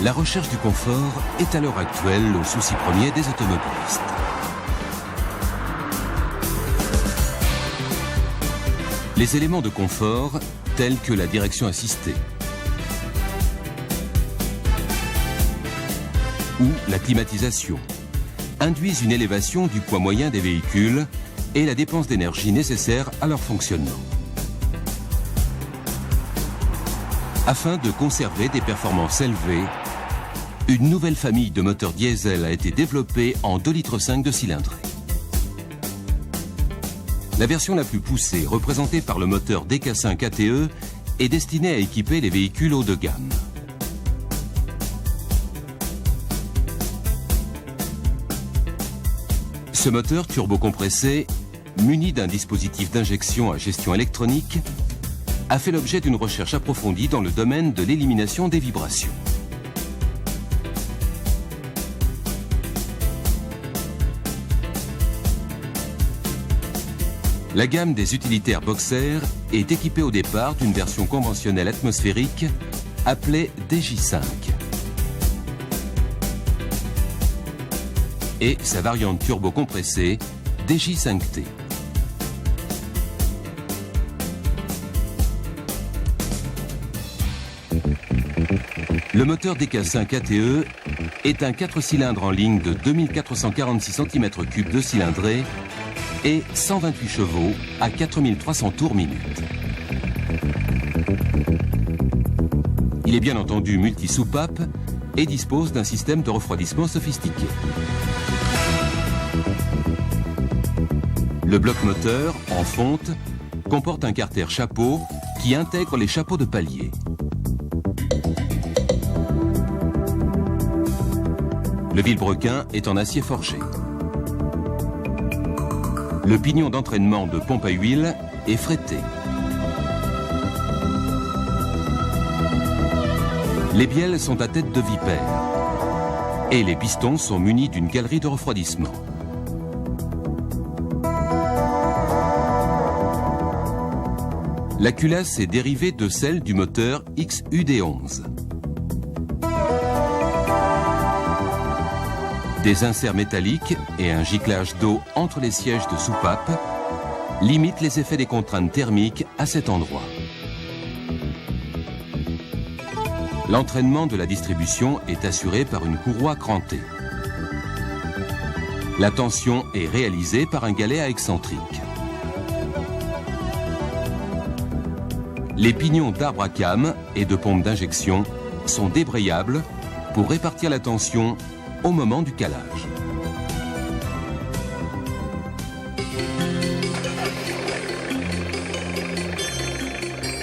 La recherche du confort est à l'heure actuelle le souci premier des automobilistes. Les éléments de confort, tels que la direction assistée ou la climatisation, induisent une élévation du poids moyen des véhicules et la dépense d'énergie nécessaire à leur fonctionnement. Afin de conserver des performances élevées, une nouvelle famille de moteurs diesel a été développée en 2,5 litres de cylindrée. La version la plus poussée, représentée par le moteur DK5 ATE, est destinée à équiper les véhicules haut de gamme. Ce moteur turbocompressé, muni d'un dispositif d'injection à gestion électronique, a fait l'objet d'une recherche approfondie dans le domaine de l'élimination des vibrations. La gamme des utilitaires Boxer est équipée au départ d'une version conventionnelle atmosphérique appelée DJ5 et sa variante turbo-compressée DJ5T. Le moteur DK5 ATE est un 4 cylindres en ligne de 2446 cm3 de cylindrée et 128 chevaux à 4300 tours minute. Il est bien entendu multi-soupape et dispose d'un système de refroidissement sophistiqué. Le bloc moteur, en fonte, comporte un carter chapeau qui intègre les chapeaux de palier. Le vilebrequin est en acier forgé. Le pignon d'entraînement de pompe à huile est fretté. Les bielles sont à tête de vipère. Et les pistons sont munis d'une galerie de refroidissement. La culasse est dérivée de celle du moteur XUD11. Des inserts métalliques et un giclage d'eau entre les sièges de soupape limitent les effets des contraintes thermiques à cet endroit. L'entraînement de la distribution est assuré par une courroie crantée. La tension est réalisée par un galet à excentrique. Les pignons d'arbre à cames et de pompe d'injection sont débrayables pour répartir la tension au moment du calage.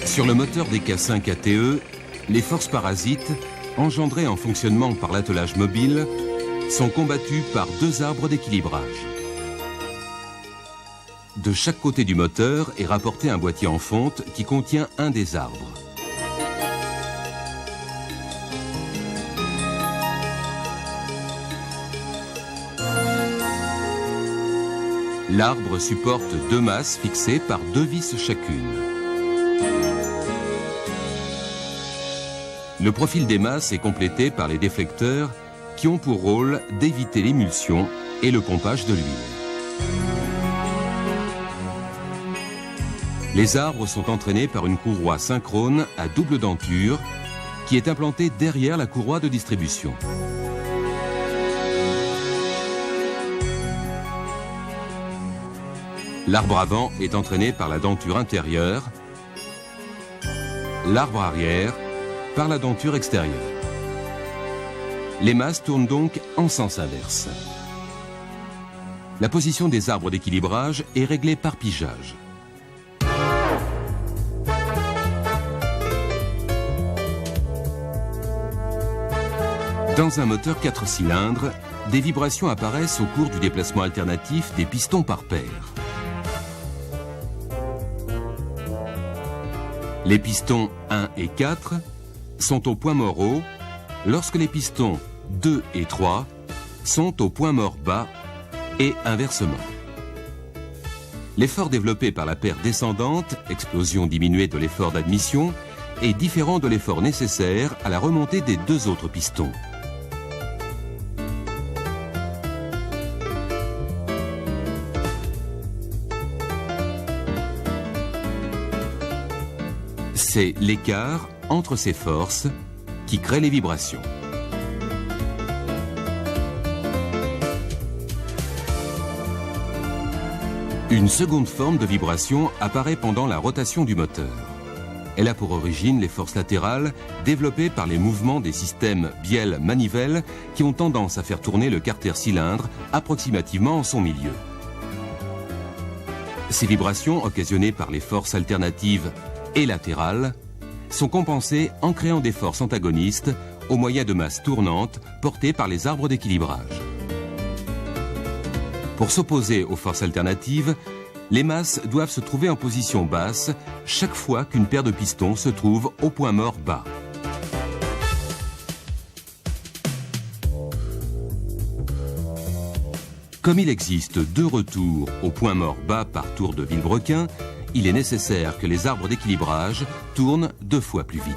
Sur le moteur DK5 ATE, les forces parasites, engendrées en fonctionnement par l'attelage mobile, sont combattues par deux arbres d'équilibrage. De chaque côté du moteur est rapporté un boîtier en fonte qui contient un des arbres. L'arbre supporte deux masses fixées par deux vis chacune. Le profil des masses est complété par les déflecteurs qui ont pour rôle d'éviter l'émulsion et le pompage de l'huile. Les arbres sont entraînés par une courroie synchrone à double denture qui est implantée derrière la courroie de distribution. L'arbre avant est entraîné par la denture intérieure, l'arbre arrière par la denture extérieure. Les masses tournent donc en sens inverse. La position des arbres d'équilibrage est réglée par pigeage. Dans un moteur 4 cylindres, des vibrations apparaissent au cours du déplacement alternatif des pistons par paire. Les pistons 1 et 4 sont au point mort haut, lorsque les pistons 2 et 3 sont au point mort bas et inversement. L'effort développé par la paire descendante, explosion diminuée de l'effort d'admission, est différent de l'effort nécessaire à la remontée des deux autres pistons. C'est l'écart entre ces forces qui crée les vibrations. Une seconde forme de vibration apparaît pendant la rotation du moteur. Elle a pour origine les forces latérales développées par les mouvements des systèmes bielle-manivelle qui ont tendance à faire tourner le carter-cylindre approximativement en son milieu. Ces vibrations, occasionnées par les forces alternatives et latérales, sont compensées en créant des forces antagonistes au moyen de masses tournantes portées par les arbres d'équilibrage. Pour s'opposer aux forces alternatives, les masses doivent se trouver en position basse chaque fois qu'une paire de pistons se trouve au point mort bas. Comme il existe 2 retours au point mort bas par tour de vilebrequin, il est nécessaire que les arbres d'équilibrage tournent 2 fois plus vite.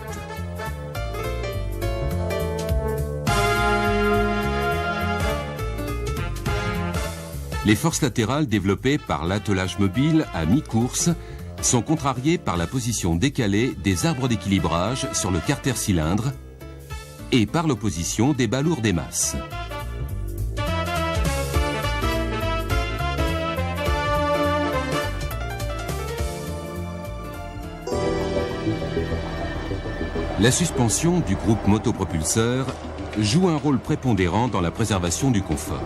Les forces latérales développées par l'attelage mobile à mi-course sont contrariées par la position décalée des arbres d'équilibrage sur le carter-cylindre et par l'opposition des bas lourds des masses. La suspension du groupe motopropulseur joue un rôle prépondérant dans la préservation du confort.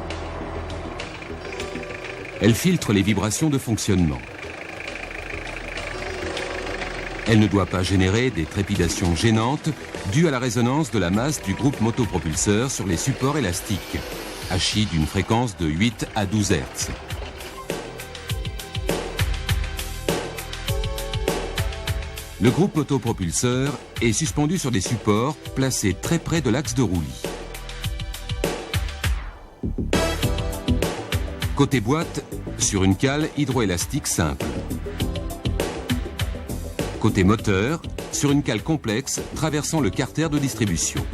Elle filtre les vibrations de fonctionnement. Elle ne doit pas générer des trépidations gênantes dues à la résonance de la masse du groupe motopropulseur sur les supports élastiques, hachis d'une fréquence de 8 à 12 Hz. Le groupe motopropulseur est suspendu sur des supports placés très près de l'axe de roulis. Côté boîte, sur une cale hydroélastique simple. Côté moteur, sur une cale complexe traversant le carter de distribution.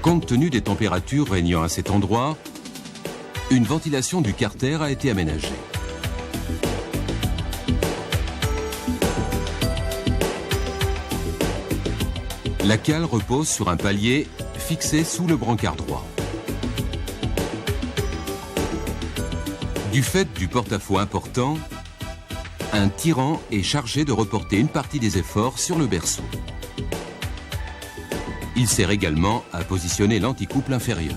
Compte tenu des températures régnant à cet endroit, une ventilation du carter a été aménagée. La cale repose sur un palier fixé sous le brancard droit. Du fait du porte-à-faux important, un tirant est chargé de reporter une partie des efforts sur le berceau. Il sert également à positionner l'anticouple inférieur.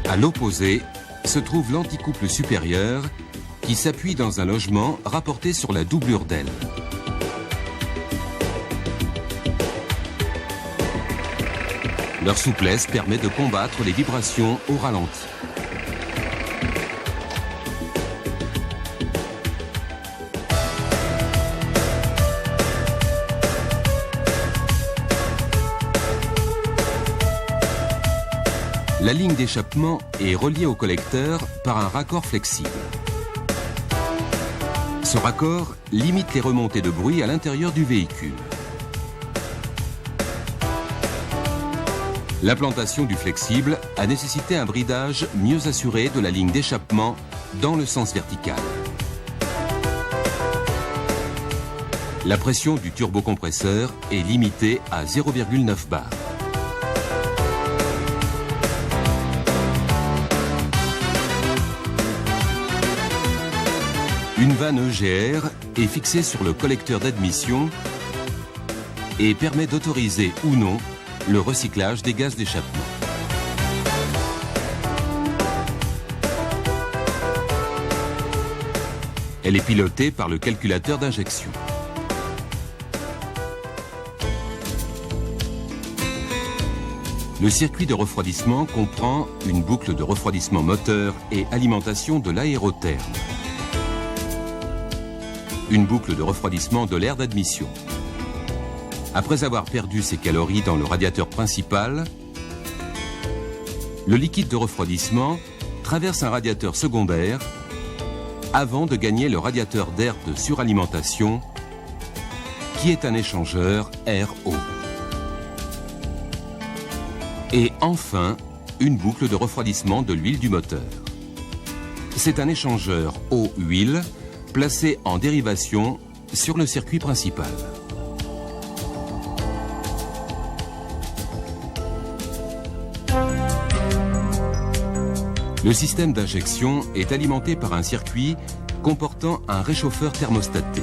À l'opposé se trouve l'anticouple supérieur qui s'appuie dans un logement rapporté sur la doublure d'aile. Leur souplesse permet de combattre les vibrations au ralenti. La ligne d'échappement est reliée au collecteur par un raccord flexible. Ce raccord limite les remontées de bruit à l'intérieur du véhicule. L'implantation du flexible a nécessité un bridage mieux assuré de la ligne d'échappement dans le sens vertical. La pression du turbocompresseur est limitée à 0,9 bar. Une vanne EGR est fixée sur le collecteur d'admission et permet d'autoriser ou non le recyclage des gaz d'échappement. Elle est pilotée par le calculateur d'injection. Le circuit de refroidissement comprend une boucle de refroidissement moteur et alimentation de l'aérotherme. Une boucle de refroidissement de l'air d'admission. Après avoir perdu ses calories dans le radiateur principal, le liquide de refroidissement traverse un radiateur secondaire avant de gagner le radiateur d'air de suralimentation, qui est un échangeur air-eau. Et enfin, une boucle de refroidissement de l'huile du moteur. C'est un échangeur eau-huile placé en dérivation sur le circuit principal. Le système d'injection est alimenté par un circuit comportant un réchauffeur thermostaté.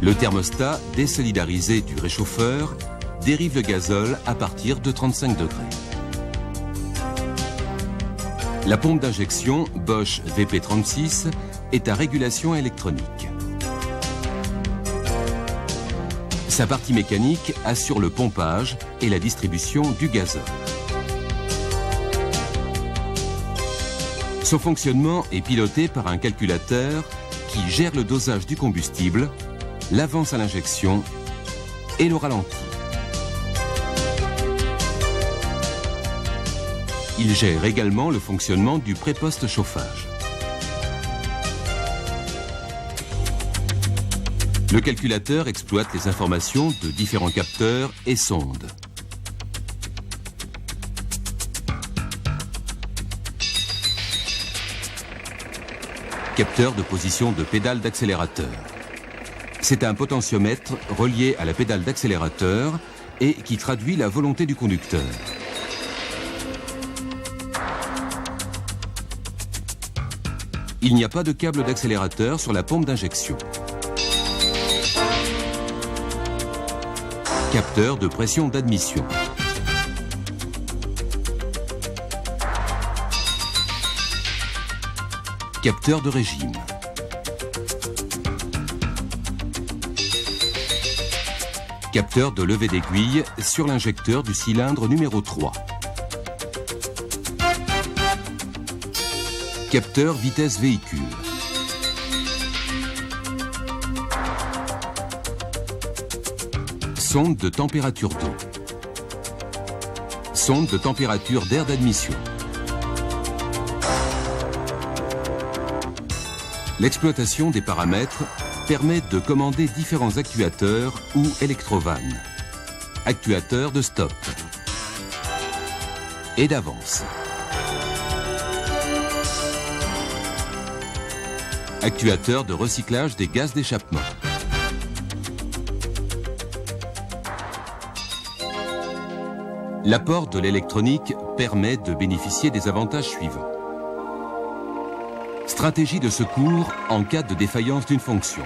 Le thermostat désolidarisé du réchauffeur dérive le gazole à partir de 35 degrés. La pompe d'injection Bosch VP36 est à régulation électronique. Sa partie mécanique assure le pompage et la distribution du gazole. Son fonctionnement est piloté par un calculateur qui gère le dosage du combustible, l'avance à l'injection et le ralenti. Il gère également le fonctionnement du pré-poste chauffage. Le calculateur exploite les informations de différents capteurs et sondes. Capteur de position de pédale d'accélérateur. C'est un potentiomètre relié à la pédale d'accélérateur et qui traduit la volonté du conducteur. Il n'y a pas de câble d'accélérateur sur la pompe d'injection. Capteur de pression d'admission. Capteur de régime. Capteur de levée d'aiguille sur l'injecteur du cylindre numéro 3. Capteur vitesse véhicule. Sonde de température d'eau. Sonde de température d'air d'admission. L'exploitation des paramètres permet de commander différents actuateurs ou électrovannes. Actuateurs de stop et d'avance. Actuateur de recyclage des gaz d'échappement. L'apport de l'électronique permet de bénéficier des avantages suivants. Stratégie de secours en cas de défaillance d'une fonction.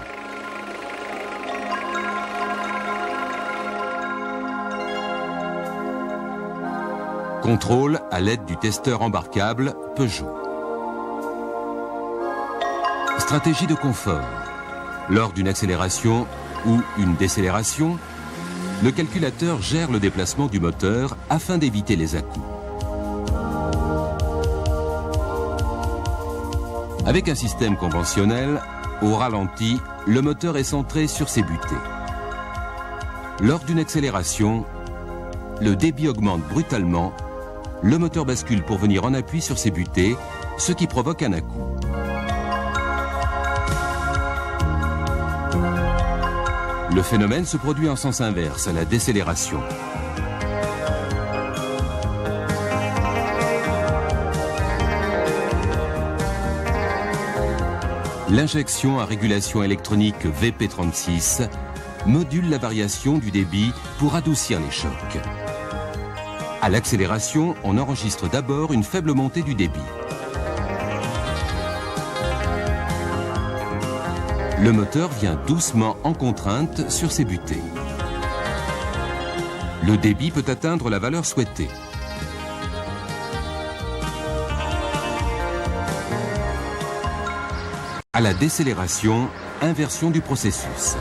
Contrôle à l'aide du testeur embarquable Peugeot. Stratégie de confort. Lors d'une accélération ou une décélération, le calculateur gère le déplacement du moteur afin d'éviter les à-coups. Avec un système conventionnel, au ralenti, le moteur est centré sur ses butées. Lors d'une accélération, le débit augmente brutalement, le moteur bascule pour venir en appui sur ses butées, ce qui provoque un à-coup. Le phénomène se produit en sens inverse, à la décélération. L'injection à régulation électronique VP36 module la variation du débit pour adoucir les chocs. À l'accélération, on enregistre d'abord une faible montée du débit. Le moteur vient doucement en contrainte sur ses butées. Le débit peut atteindre la valeur souhaitée. À la décélération, inversion du processus.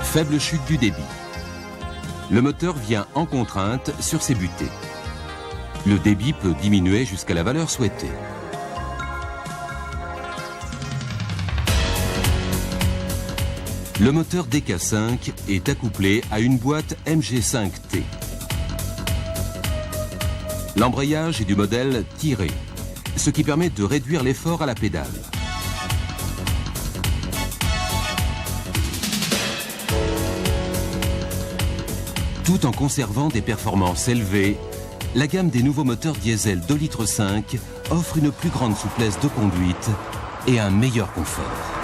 Faible chute du débit. Le moteur vient en contrainte sur ses butées. Le débit peut diminuer jusqu'à la valeur souhaitée. Le moteur DK5 est accouplé à une boîte MG5T. L'embrayage est du modèle tiré. ce qui permet de réduire l'effort à la pédale. Tout en conservant des performances élevées, la gamme des nouveaux moteurs diesel 2,5 litres offre une plus grande souplesse de conduite et un meilleur confort.